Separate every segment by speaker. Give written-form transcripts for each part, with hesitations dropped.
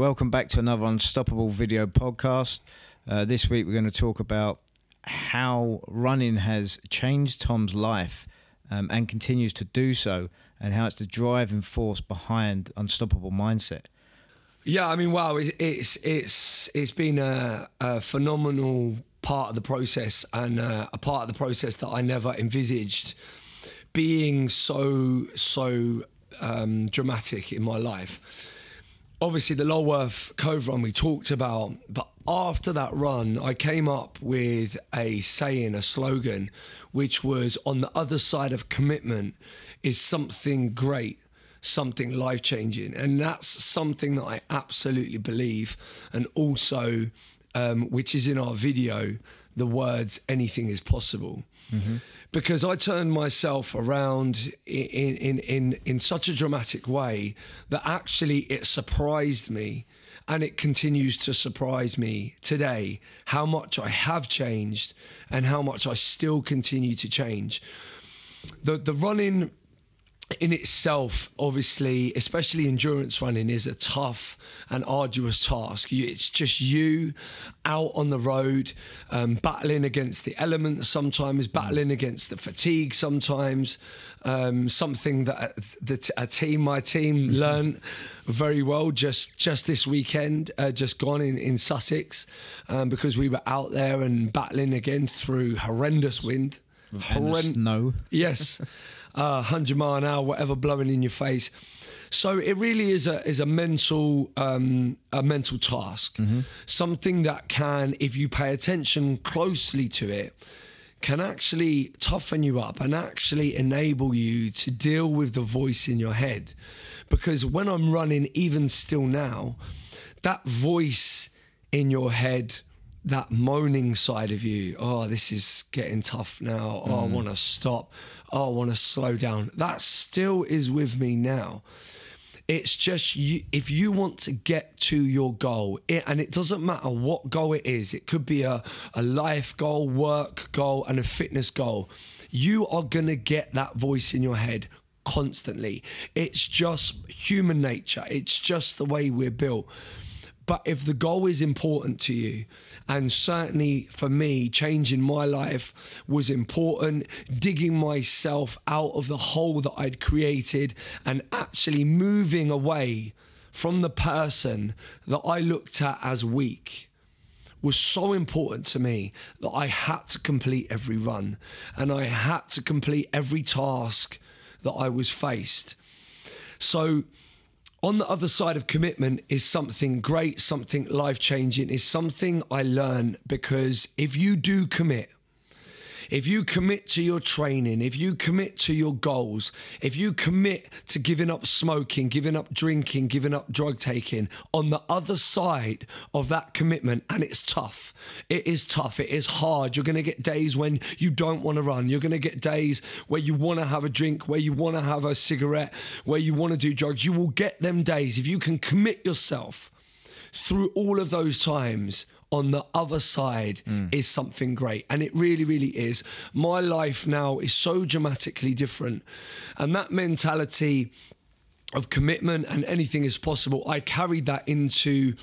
Speaker 1: Welcome back to another Unstoppable video podcast. This week we're going to talk about how running has changed Tom's life and continues to do so, and how it's the driving force behind Unstoppable Mindset.
Speaker 2: Yeah, I mean, wow, it's been a phenomenal part of the process, and a part of the process that I never envisaged being so dramatic in my life. Obviously, the Lulworth Cove run we talked about, but after that run, I came up with a saying, a slogan, which was, on the other side of commitment is something great, something life-changing. And that's something that I absolutely believe. And also, which is in our video, the words, anything is possible. Mm-hmm. Because I turned myself around in such a dramatic way that actually it surprised me, and it continues to surprise me today, how much I have changed and how much I still continue to change. The running in itself, obviously, especially endurance running, is a tough and arduous task. It's just you out on the road, battling against the elements sometimes, battling against the fatigue sometimes, something that my team learned very well just this weekend, just gone in Sussex, because we were out there and battling again through horrendous wind.
Speaker 1: And snow.
Speaker 2: Yes. 100 mile an hour, whatever, blowing in your face. So it really is a mental task, mm-hmm. Something that can, if you pay attention closely to it, can actually toughen you up and actually enable you to deal with the voice in your head. Because when I'm running, even still now, that voice in your head, that moaning side of you, oh, this is getting tough now, oh, I want to stop, oh, I want to slow down, that still is with me now. It's just, if you want to get to your goal, and it doesn't matter what goal it is, it could be a life goal, work goal, and a fitness goal, you are going to get that voice in your head constantly. It's just human nature. It's just the way we're built. But if the goal is important to you, and certainly for me, changing my life was important, digging myself out of the hole that I'd created and actually moving away from the person that I looked at as weak was so important to me that I had to complete every run and I had to complete every task that I was faced. So, on the other side of commitment is something great, something life-changing, is something I learned, because if you do commit, if you commit to your training, if you commit to your goals, if you commit to giving up smoking, giving up drinking, giving up drug taking, on the other side of that commitment, and it's tough, it is tough, it is hard. You're going to get days when you don't want to run. You're going to get days where you want to have a drink, where you want to have a cigarette, where you want to do drugs. You will get them days. If you can commit yourself through all of those times, on the other side is something great. And it really, really is. My life now is so dramatically different. And that mentality of commitment and anything is possible, I carried that into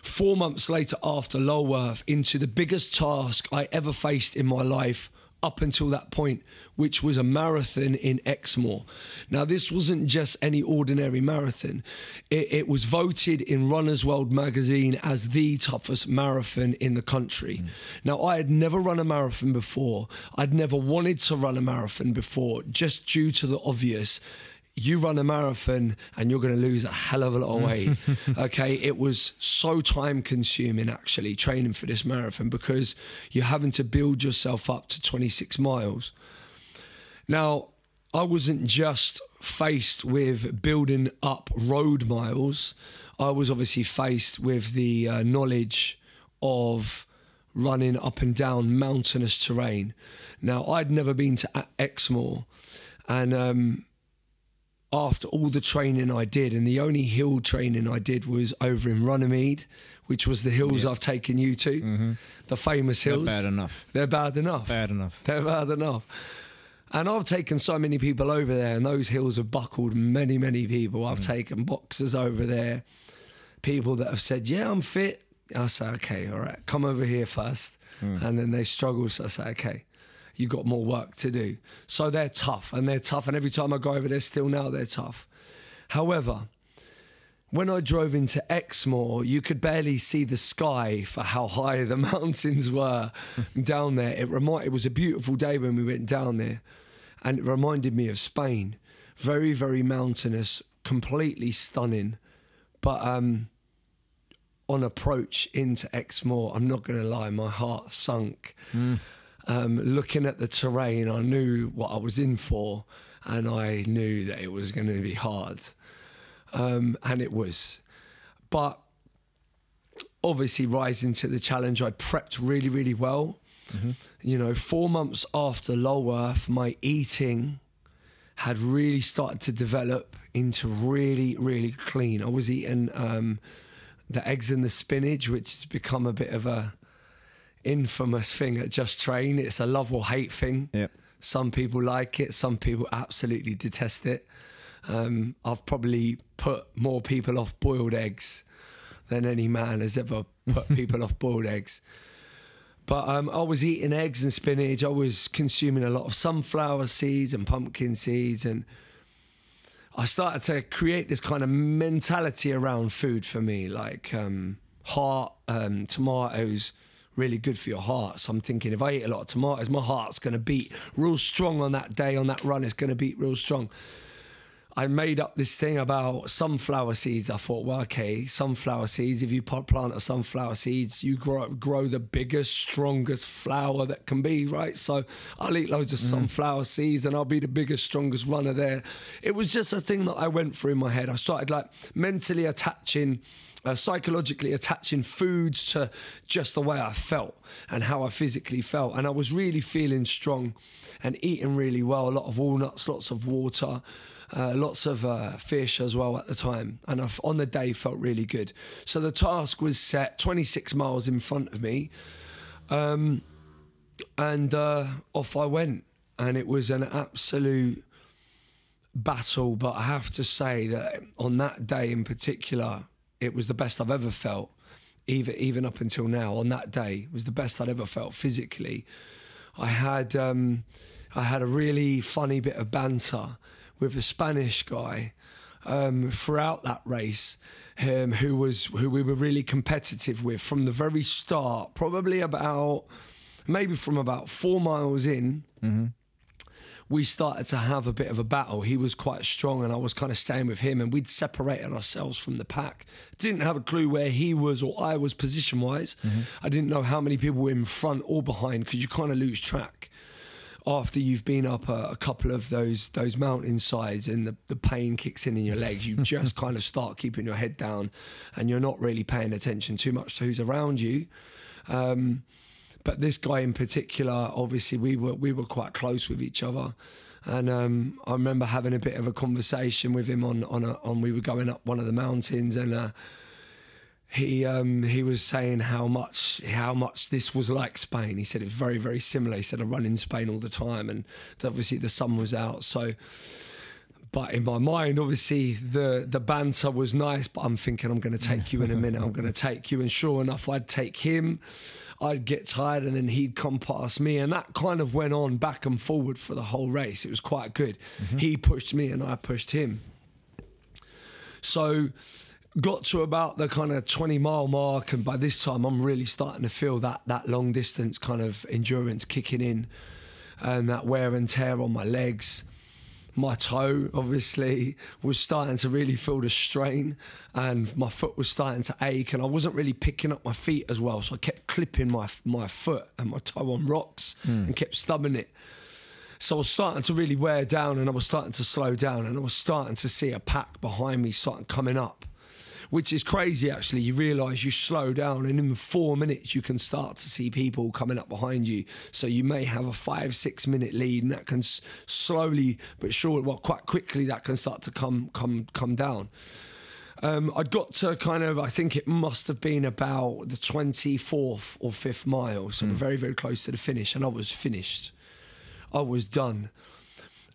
Speaker 2: 4 months later after Lulworth, into the biggest task I ever faced in my life up until that point, which was a marathon in Exmoor. Now, this wasn't just any ordinary marathon. It was voted in Runner's World magazine as the toughest marathon in the country. Now, I had never run a marathon before. I'd never wanted to run a marathon before, just due to the obvious. You run a marathon and you're going to lose a hell of a lot of weight. Okay, it was so time consuming actually training for this marathon, because you're having to build yourself up to 26 miles. Now, I wasn't just faced with building up road miles. I was obviously faced with the knowledge of running up and down mountainous terrain. Now, I'd never been to Exmoor, and after all the training I did, and the only hill training I did was over in Runnymede, which was the hills I've taken you to, the famous hills.
Speaker 1: They're bad enough.
Speaker 2: They're bad enough.
Speaker 1: Bad enough.
Speaker 2: They're bad enough. And I've taken so many people over there, and those hills have buckled many, many people. I've taken boxers over there, people that have said, yeah, I'm fit. I say, okay, all right, come over here first. And then they struggle. So I say, okay, you got more work to do. So they're tough. And every time I go over there still now, they're tough. However, when I drove into Exmoor, you could barely see the sky for how high the mountains were down there. It was a beautiful day when we went down there, and it reminded me of Spain. Very, very mountainous, completely stunning. But on approach into Exmoor, I'm not going to lie, my heart sunk. Looking at the terrain, I knew what I was in for, and I knew that it was going to be hard. And it was. But obviously rising to the challenge, I'd prepped really, really well. You know, 4 months after Lulworth, my eating had really started to develop into really, really clean. I was eating the eggs and the spinach, which has become a bit of a infamous thing at Just Train. It's a love or hate thing.
Speaker 1: Yep.
Speaker 2: Some people like it, some people absolutely detest it. I've probably put more people off boiled eggs than any man has ever put people off boiled eggs. But I was eating eggs and spinach. I was consuming a lot of sunflower seeds and pumpkin seeds. And I started to create this kind of mentality around food for me, like heart, tomatoes, really good for your heart. So I'm thinking, if I eat a lot of tomatoes, my heart's going to beat real strong on that day, on that run. It's going to beat real strong. I made up this thing about sunflower seeds. I thought, well, okay, sunflower seeds, if you plant a sunflower seeds, you grow the biggest, strongest flower that can be, right? So I'll eat loads of sunflower seeds and I'll be the biggest, strongest runner there. It was just a thing that I went through in my head. I started like mentally attaching, psychologically attaching foods to just the way I felt and how I physically felt. And I was really feeling strong and eating really well, a lot of walnuts, lots of water, lots of fish as well at the time, and on the day felt really good. So the task was set 26 miles in front of me, and off I went, and it was an absolute battle. But I have to say that on that day in particular, it was the best I've ever felt, even up until now. On that day, it was the best I'd ever felt physically. I had a really funny bit of banter with a Spanish guy throughout that race, who we were really competitive with from the very start. Probably maybe from about 4 miles in, we started to have a bit of a battle. He was quite strong and I was kind of staying with him, and we'd separated ourselves from the pack. Didn't have a clue where he was or I was position-wise. I didn't know how many people were in front or behind, because you kind of lose track after you've been up a couple of those mountain sides and the pain kicks in your legs. You just kind of start keeping your head down and you're not really paying attention too much to who's around you. But this guy in particular, obviously we were quite close with each other. And I remember having a bit of a conversation with him on we were going up one of the mountains, and he was saying how much this was like Spain. He said it's very, very similar. He said I run in Spain all the time, and obviously the sun was out. So, but in my mind, obviously the banter was nice, but I'm thinking I'm going to take you in a minute. I'm going to take you, and sure enough, I'd take him. I'd get tired and then he'd come past me, and that kind of went on back and forward for the whole race. It was quite good. He pushed me and I pushed him. So got to about the kind of 20-mile mark, and by this time I'm really starting to feel that long distance kind of endurance kicking in, and that wear and tear on my legs. My toe obviously was starting to really feel the strain, and my foot was starting to ache, and I wasn't really picking up my feet as well, so I kept clipping my foot and my toe on rocks and kept stubbing it. So I was starting to really wear down, and I was starting to slow down, and I was starting to see a pack behind me starting coming up, which is crazy actually. You realise you slow down and in 4 minutes you can start to see people coming up behind you. So you may have a 5-6 minute lead, and that can slowly but surely, well, quite quickly, that can start to come down. I'd got to kind of, I think it must have been about the 24th or 5th mile, so very, very close to the finish, and I was finished. I was done.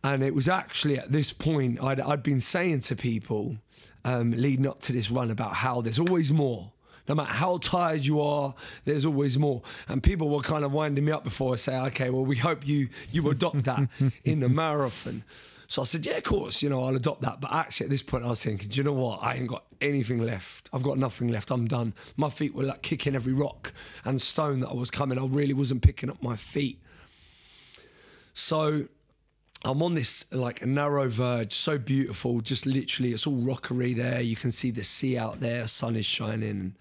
Speaker 2: And it was actually at this point I'd been saying to people leading up to this run about how there's always more. No matter how tired you are, there's always more. And people were kind of winding me up before I say, okay, well, we hope you adopt that in the marathon. So I said, yeah, of course, I'll adopt that. But actually at this point I was thinking, do you know what? I ain't got anything left. I've got nothing left. I'm done. My feet were like kicking every rock and stone that I was coming. I really wasn't picking up my feet. So I'm on this like a narrow verge, so beautiful, just literally, it's all rockery there. You can see the sea out there, sun is shining.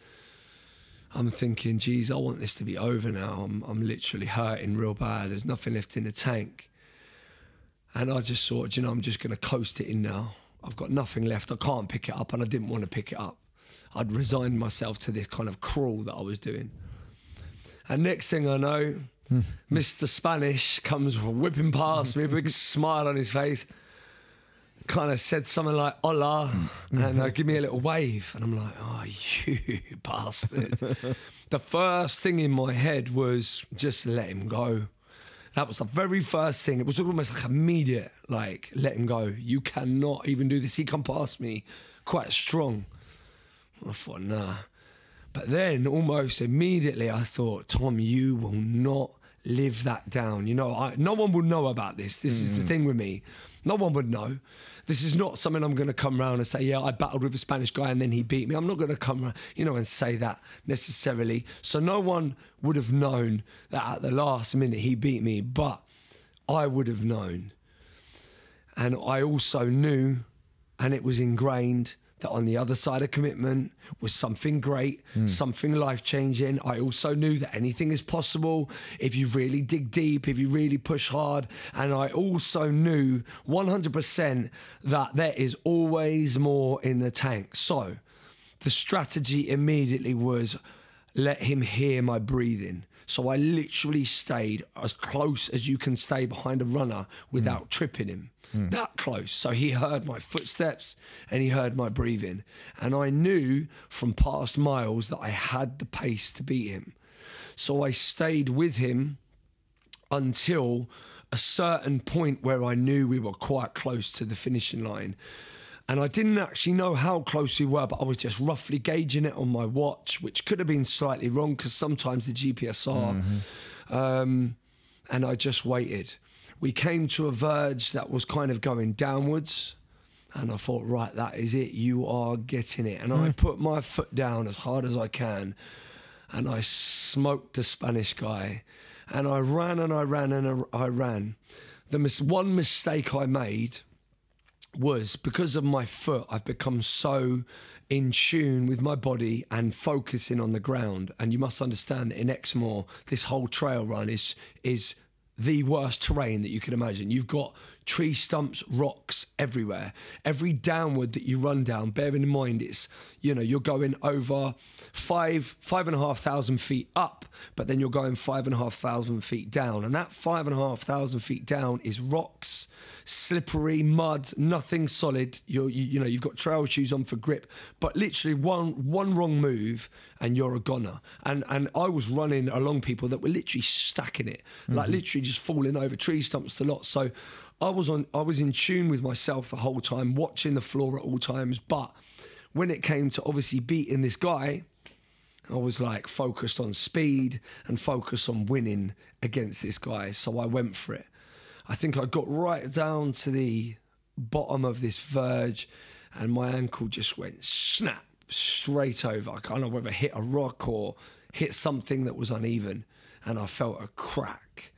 Speaker 2: I'm thinking, geez, I want this to be over now. I'm literally hurting real bad. There's nothing left in the tank. And I just thought, I'm just going to coast it in now. I've got nothing left. I can't pick it up, and I didn't want to pick it up. I'd resigned myself to this kind of crawl that I was doing. And next thing I know, Mr. Spanish comes whipping past me, a big smile on his face, kind of said something like, hola, and give me a little wave. And I'm like, oh, you bastard. The first thing in my head was just let him go. That was the very first thing. It was almost like immediate, like, let him go. You cannot even do this. He come past me quite strong. I thought, nah. But then almost immediately I thought, Tom, you will not live that down. No one will know about this. This is the thing with me. No one would know. This is not something I'm going to come around and say, yeah, I battled with a Spanish guy and then he beat me. I'm not going to come around, and say that necessarily. So no one would have known that at the last minute he beat me, but I would have known. And I also knew, and it was ingrained, that on the other side of commitment was something great, something life-changing. I also knew that anything is possible if you really dig deep, if you really push hard. And I also knew 100% that there is always more in the tank. So the strategy immediately was let him hear my breathing. So I literally stayed as close as you can stay behind a runner without tripping him. That close. So he heard my footsteps and he heard my breathing. And I knew from past miles that I had the pace to beat him. So I stayed with him until a certain point where I knew we were quite close to the finishing line. And I didn't actually know how close we were, but I was just roughly gauging it on my watch, which could have been slightly wrong because sometimes the GPS are. And I just waited. We came to a verge that was kind of going downwards. And I thought, right, that is it. You are getting it. And I put my foot down as hard as I can. And I smoked the Spanish guy. And I ran and I ran and I ran. One mistake I made was because of my foot, I've become so in tune with my body and focusing on the ground. And you must understand that in Exmoor, this whole trail run is the worst terrain that you can imagine. You've got tree stumps, rocks everywhere. Every downward that you run down, bearing in mind it's, you're going over 5,500 feet up, but then you're going 5,500 feet down. And that 5,500 feet down is rocks, slippery, mud, nothing solid. You've got trail shoes on for grip, but literally one wrong move and you're a goner. And I was running along people that were literally stacking it, like literally just falling over tree stumps a lot. So I was in tune with myself the whole time, watching the floor at all times. But when it came to obviously beating this guy, I was like focused on speed and focused on winning against this guy. So I went for it. I think I got right down to the bottom of this verge and my ankle just went snap straight over. I can't know whether it hit a rock or hit something that was uneven. And I felt a crack.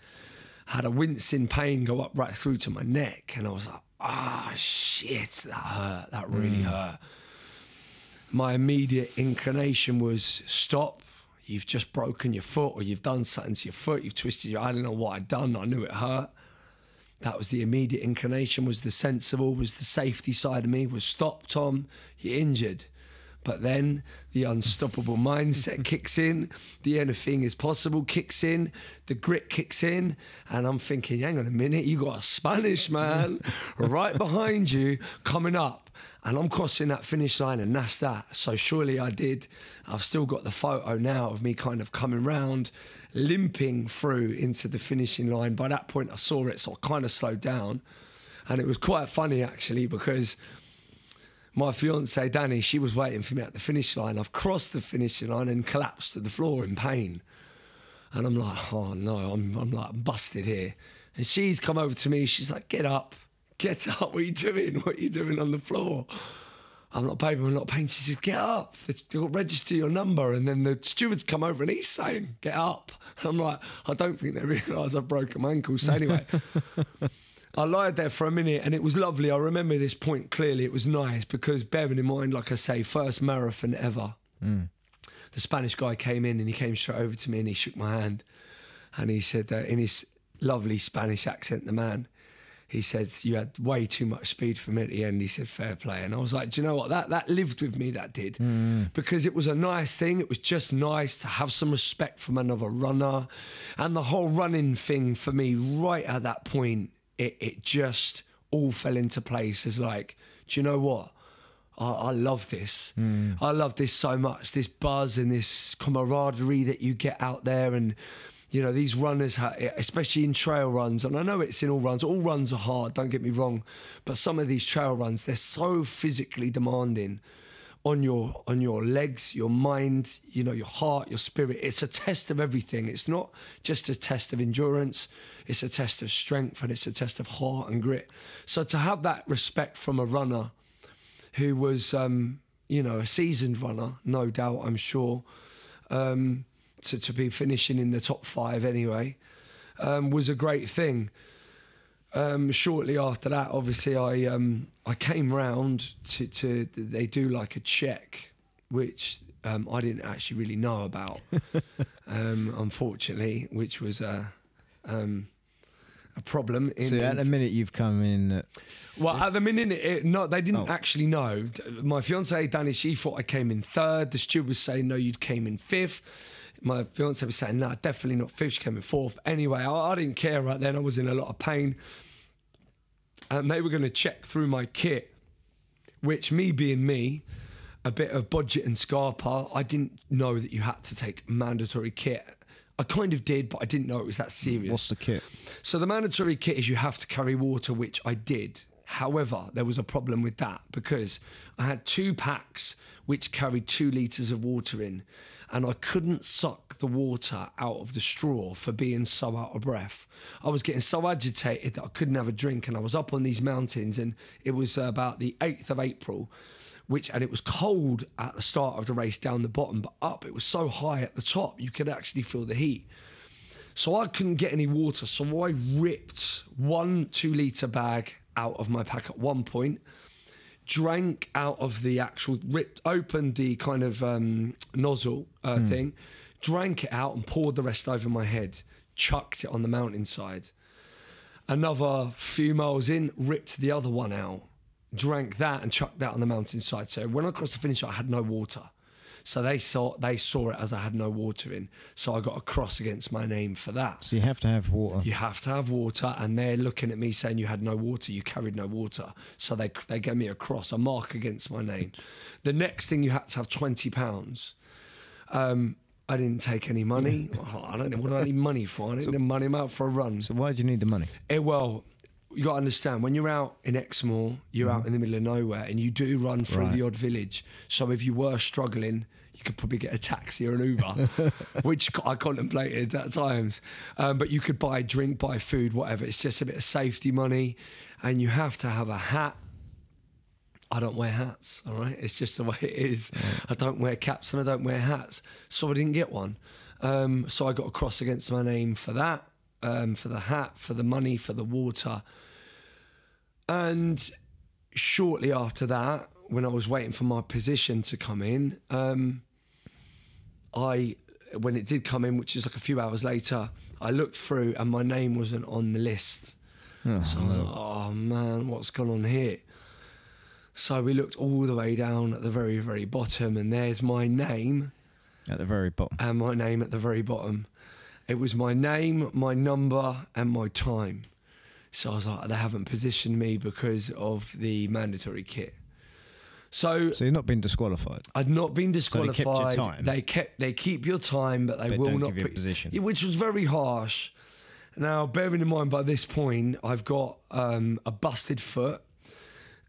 Speaker 2: Had a wincing pain go up right through to my neck. And I was like, shit, that hurt. That really hurt. My immediate inclination was stop. You've just broken your foot or you've done something to your foot. You've twisted your, I don't know what I'd done. I knew it hurt. That was the immediate inclination, was the sensible, was the safety side of me, was stop, Tom, you're injured. But then the unstoppable mindset kicks in, the anything is possible kicks in, the grit kicks in, and I'm thinking, hang on a minute, you got a Spanish man right behind you coming up, and I'm crossing that finish line, and that's that. So surely I did. I've still got the photo now of me kind of coming round, limping through into the finishing line. By that point I saw it, so I kind of slowed down. And it was quite funny, actually, because my fiancée, Danny, she was waiting for me at the finish line. I've crossed the finishing line and collapsed to the floor in pain. And I'm like, oh, no, I'm like busted here. And she's come over to me. She's like, get up. What are you doing? What are you doing on the floor? I'm not, baby, I'm not paying. She says, get up. They'll register your number. And then the steward's come over and he's saying, get up. And I'm like, I don't think they realise I've broken my ankle. So anyway, I lied there for a minute and it was lovely. I remember this point clearly. It was nice because, bearing in mind, like I say, first marathon ever. The Spanish guy came in and he came straight over to me and he shook my hand. And he said, in his lovely Spanish accent, the man, he said, you had way too much speed for me at the end. He said, fair play. And I was like, do you know what? That lived with me, that did. Because it was a nice thing. It was just nice to have some respect from another runner. And the whole running thing for me, right at that point, it just all fell into place as like, do you know what? I love this. I love this so much, this buzz and this camaraderie that you get out there. And you know, these runners, especially in trail runs, and I know it's in all runs are hard, don't get me wrong, but some of these trail runs, they're so physically demanding on your legs, your mind, you know, your heart, your spirit. It's a test of everything. It's not just a test of endurance, it's a test of strength and it's a test of heart and grit. So to have that respect from a runner who was, you know, a seasoned runner, no doubt, I'm sure, to be finishing in the top 5 anyway, was a great thing. Shortly after that, obviously, I came round to they do like a check, which I didn't actually really know about, unfortunately, which was a problem.
Speaker 1: So at the minute you've come in...
Speaker 2: Well, at the minute, no, they didn't actually know. My fiancée, Danny, she thought I came in 3rd. The steward was saying, no, you came in 5th. My fiancée was saying, no, definitely not 5th. She came in 4th. Anyway, I didn't care right then. I was in a lot of pain. And they were going to check through my kit, which, me being me, a bit of budget and Scarpa, I didn't know that you had to take mandatory kit. I kind of did, but I didn't know it was that serious.
Speaker 1: What's the kit? So
Speaker 2: the mandatory kit is you have to carry water, which I did. However, there was a problem with that because I had 2 packs which carried 2 litres of water in, and I couldn't suck the water out of the straw for being so out of breath. I was getting so agitated that I couldn't have a drink, and I was up on these mountains, and it was about the 8th of April, and it was cold at the start of the race down the bottom, but up, it was so high at the top, you could actually feel the heat. So I couldn't get any water, so I ripped 1 2-litre bag out of my pack at one point, drank out of the actual, opened the kind of nozzle thing, drank it out and poured the rest over my head, chucked it on the mountainside. Another few miles in, ripped the other one out, drank that and chucked that on the mountainside. So when I crossed the finish, I had no water. So they saw it as I had no water in. So I got a cross against my name for that.
Speaker 1: So you have to have water.
Speaker 2: You have to have water, and they're looking at me saying you had no water, you carried no water. So they gave me a cross, a mark against my name. The next thing, you had to have £20. I didn't take any money. I don't know what I need money for. I didn't need money. I'm out for a run.
Speaker 1: So why do you need the money?
Speaker 2: Well, you got to understand, when you're out in Exmoor, you're out in the middle of nowhere, and you do run through the odd village. So if you were struggling, you could probably get a taxi or an Uber, which I contemplated at times. But you could buy a drink, buy food, whatever. It's just a bit of safety money, and you have to have a hat. I don't wear hats, all right? It's just the way it is. Right. I don't wear caps and I don't wear hats. So I didn't get one. So I got a cross against my name for that. For the hat, for the money, for the water. And shortly after that, when I was waiting for my position to come in, when it did come in, which is like a few hours later, I looked through and my name wasn't on the list. Oh, so I was like, oh man, what's gone on here? So we looked all the way down at the very, very bottom, and there's my name.
Speaker 1: At the very bottom.
Speaker 2: And my name at the very bottom. It was my name, my number, and my time. So I was like, they haven't positioned me because of the mandatory kit. So
Speaker 1: you're not been disqualified?
Speaker 2: I'd not been disqualified. So
Speaker 1: they kept your time?
Speaker 2: They keep your time, but they will not
Speaker 1: give you a position.
Speaker 2: Which was very harsh. Now, bearing in mind by this point, I've got a busted foot.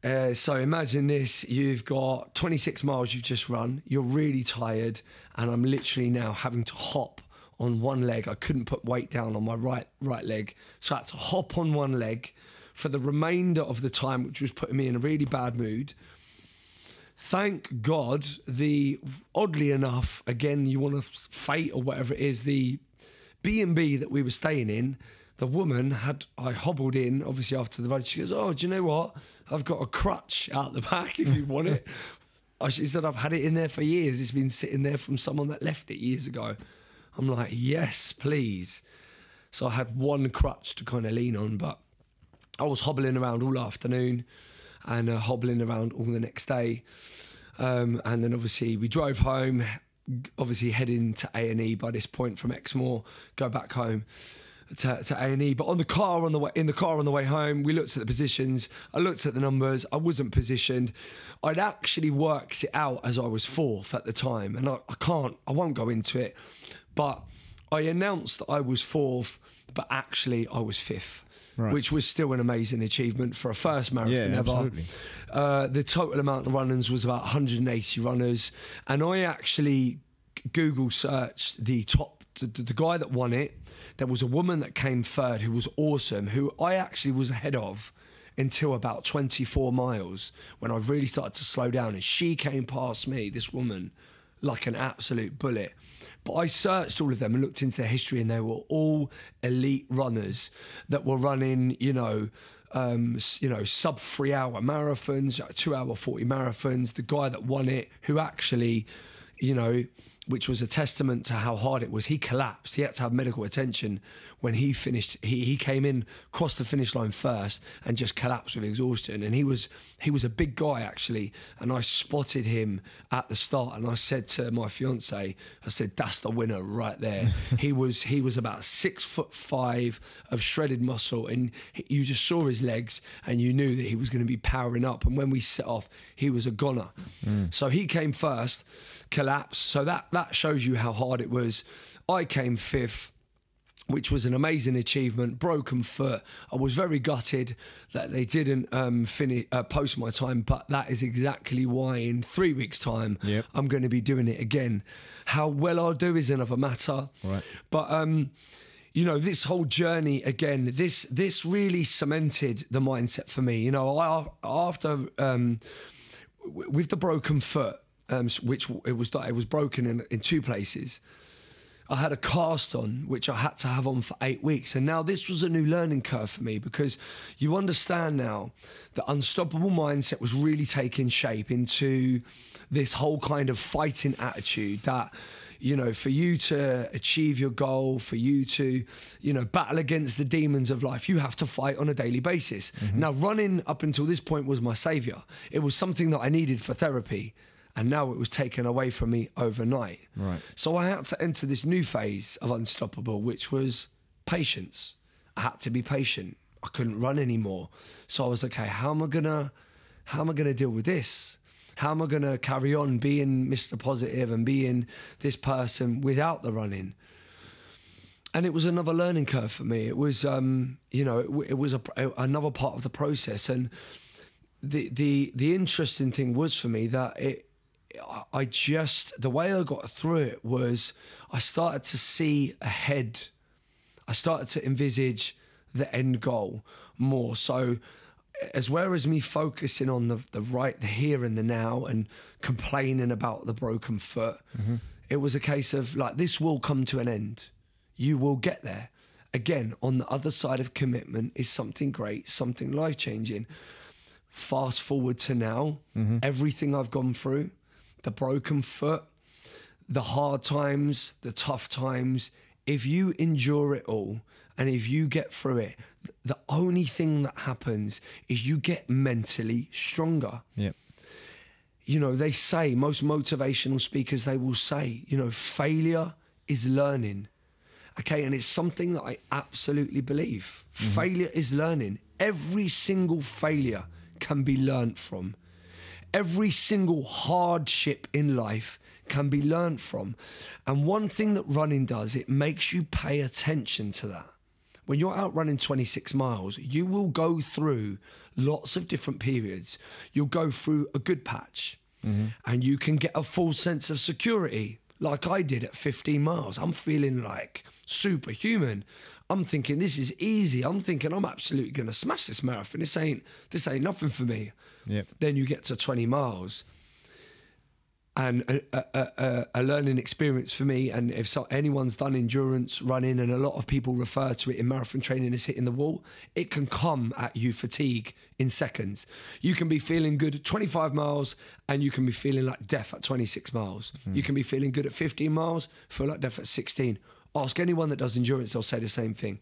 Speaker 2: So imagine this, you've got 26 miles you've just run, you're really tired, and I'm literally now having to hop on one leg. I couldn't put weight down on my right leg, so I had to hop on one leg for the remainder of the time, which was putting me in a really bad mood. Thank God, oddly enough, again, you want to fate or whatever it is, the B&B that we were staying in, the woman I hobbled in, obviously after the run, she goes, oh, do you know what? I've got a crutch out the back if you want it. She said, I've had it in there for years. It's been sitting there from someone that left it years ago. I'm like, yes, please. So I had one crutch to kind of lean on, but I was hobbling around all afternoon and hobbling around all the next day. And then obviously we drove home, obviously heading to A&E by this point from Exmoor, go back home to A&E. But in the car on the way home, we looked at the positions. I looked at the numbers. I wasn't positioned. I'd actually worked it out as I was fourth at the time, and I won't go into it. But I announced that I was fourth, but actually I was fifth. Right. Which was still an amazing achievement for a first marathon ever.
Speaker 1: Absolutely.
Speaker 2: The total amount of runners was about 180 runners, and I actually Google searched the guy that won it. There was a woman that came third who was awesome, who I actually was ahead of until about 24 miles when I really started to slow down, and she came past me, this woman, like an absolute bullet. But I searched all of them and looked into their history, and they were all elite runners that were running, sub 3 hour marathons, 2 hour 40 marathons. The guy that won it, who actually, which was a testament to how hard it was, he collapsed. He had to have medical attention when he finished. He came in, crossed the finish line first, and just collapsed with exhaustion. And he was a big guy, actually. And I spotted him at the start, and I said to my fiance, I said, that's the winner right there. He was about 6'5" of shredded muscle, and you just saw his legs, and you knew that he was going to be powering up. And when we set off, he was a goner. So he came first, collapsed. So that shows you how hard it was. I came fifth, which was an amazing achievement. Broken foot. I was very gutted that they didn't post my time, but that is exactly why in 3 weeks' time, I'm going to be doing it again. How well I'll do is another matter. Right. But this whole journey again, this really cemented the mindset for me. After with the broken foot, which it was broken in 2 places. I had a cast on, which I had to have on for 8 weeks. And now this was a new learning curve for me, because you understand now the unstoppable mindset was really taking shape into this whole kind of fighting attitude that, for you to achieve your goal, for you to, battle against the demons of life, you have to fight on a daily basis. Now, running up until this point was my savior. It was something that I needed for therapy. And now it was taken away from me overnight. Right. So I had to enter this new phase of unstoppable, which was patience. I had to be patient. I couldn't run anymore. So I was okay, how am I gonna deal with this? How am I gonna carry on being Mr. Positive and being this person without the running? And it was another learning curve for me. It was, it was another part of the process. And the interesting thing was for me that the way I got through it was I started to see ahead. I started to envisage the end goal more. So as well as me focusing on the here and the now and complaining about the broken foot, it was a case of like, this will come to an end. You will get there. Again, on the other side of commitment is something great, something life-changing. Fast forward to now, everything I've gone through, the broken foot, the hard times, the tough times, if you endure it all and if you get through it, the only thing that happens is you get mentally stronger. Yep. They say, most motivational speakers, they will say, failure is learning. Okay, and it's something that I absolutely believe. Failure is learning. Every single failure can be learned from. Every single hardship in life can be learned from. And one thing that running does, it makes you pay attention to that. when you're out running 26 miles, you will go through lots of different periods. You'll go through a good patch and you can get a full sense of security like I did at 15 miles. I'm feeling like superhuman. I'm thinking this is easy. I'm thinking I'm absolutely going to smash this marathon. This ain't nothing for me.
Speaker 1: Yep.
Speaker 2: Then you get to 20 miles. And a learning experience for me, and if anyone's done endurance running, and a lot of people refer to it in marathon training as hitting the wall, it can come at you fatigue in seconds. You can be feeling good at 25 miles and you can be feeling like death at 26 miles. You can be feeling good at 15 miles, feel like death at 16. Ask anyone that does endurance, they'll say the same thing.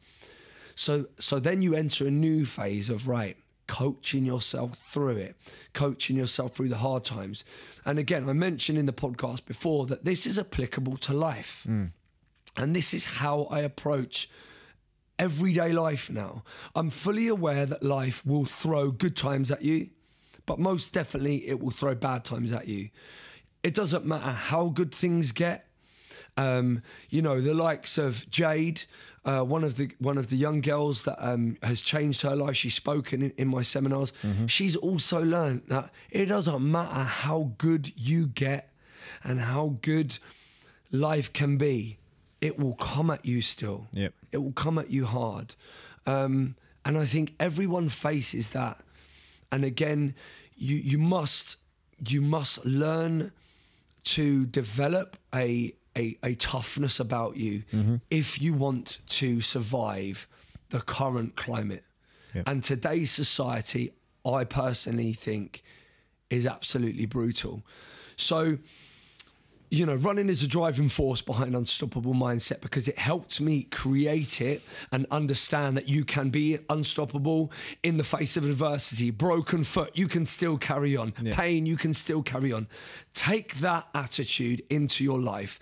Speaker 2: So then you enter a new phase of, right, coaching yourself through it, coaching yourself through the hard times. And again, I mentioned in the podcast before that this is applicable to life. And this is how I approach everyday life now. I'm fully aware that life will throw good times at you, but most definitely it will throw bad times at you. It doesn't matter how good things get. You know, the likes of Jade, one of the young girls that has changed her life. She's spoken in my seminars. She's also learned that it doesn't matter how good you get and how good life can be. It will come at you still.
Speaker 1: Yep.
Speaker 2: It will come at you hard. And I think everyone faces that. And again, you must learn to develop a toughness about you if you want to survive the current climate.
Speaker 1: Yep.
Speaker 2: And today's society, I personally think, is absolutely brutal. So, you know, running is a driving force behind Unstoppable Mindset because it helped me create it and understand that you can be unstoppable in the face of adversity. Broken foot, you can still carry on.
Speaker 1: Yeah. Pain,
Speaker 2: you can still carry on. Take that attitude into your life.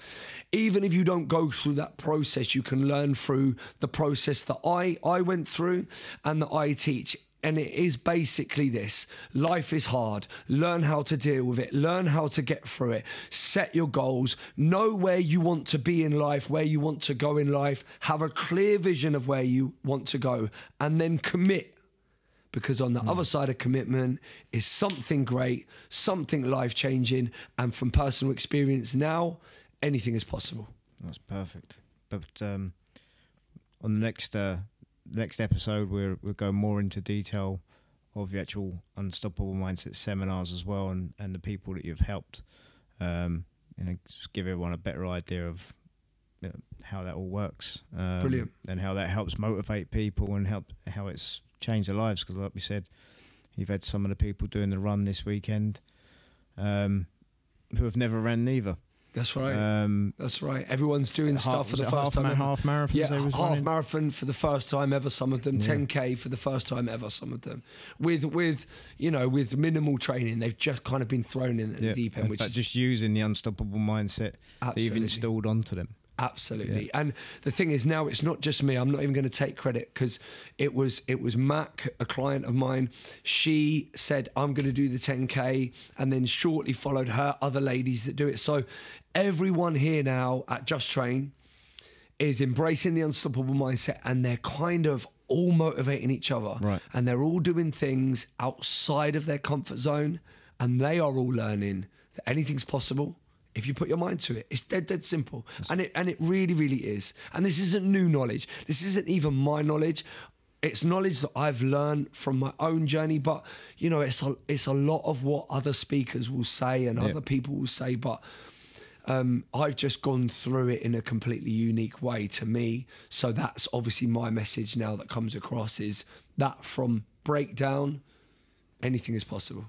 Speaker 2: Even if you don't go through that process, you can learn through the process that I went through and that I teach. And it is basically this: life is hard. Learn how to deal with it. Learn how to get through it. Set your goals. Know where you want to be in life, where you want to go in life. Have a clear vision of where you want to go, and then commit. Because on the other side of commitment is something great, something life-changing. And from personal experience now, anything is possible.
Speaker 1: That's perfect. But on the next episode, we'll go more into detail of the actual Unstoppable Mindset seminars as well, and the people that you've helped, just give everyone a better idea of how that all works.
Speaker 2: Brilliant.
Speaker 1: And how that helps motivate people and how it's changed their lives. Because like we said, you've had some of the people doing the run this weekend who have never ran neither.
Speaker 2: That's right. That's right. Everyone's doing stuff for the first time ever.
Speaker 1: Half marathons.
Speaker 2: Yeah, half marathon for the first time ever. Some of them 10K for the first time ever. Some of them with minimal training. They've just kind of been thrown in the deep end.
Speaker 1: But just using the unstoppable mindset that you've installed onto them.
Speaker 2: Absolutely. Yeah. And the thing is, now it's not just me. I'm not even going to take credit, because it was Mac, a client of mine. She said, I'm going to do the 10K, and then shortly followed her other ladies that do it. So everyone here now at Just Train is embracing the unstoppable mindset, and they're kind of all motivating each other.
Speaker 1: Right. And
Speaker 2: they're all doing things outside of their comfort zone, and they are all learning that anything's possible if you put your mind to it. It's dead simple. And it really, really is. And this isn't new knowledge. This isn't even my knowledge. It's knowledge that I've learned from my own journey. But, you know, it's a lot of what other speakers will say and other people will say. But I've just gone through it in a completely unique way to me. So that's obviously my message now that comes across, is that from breakdown, anything is possible.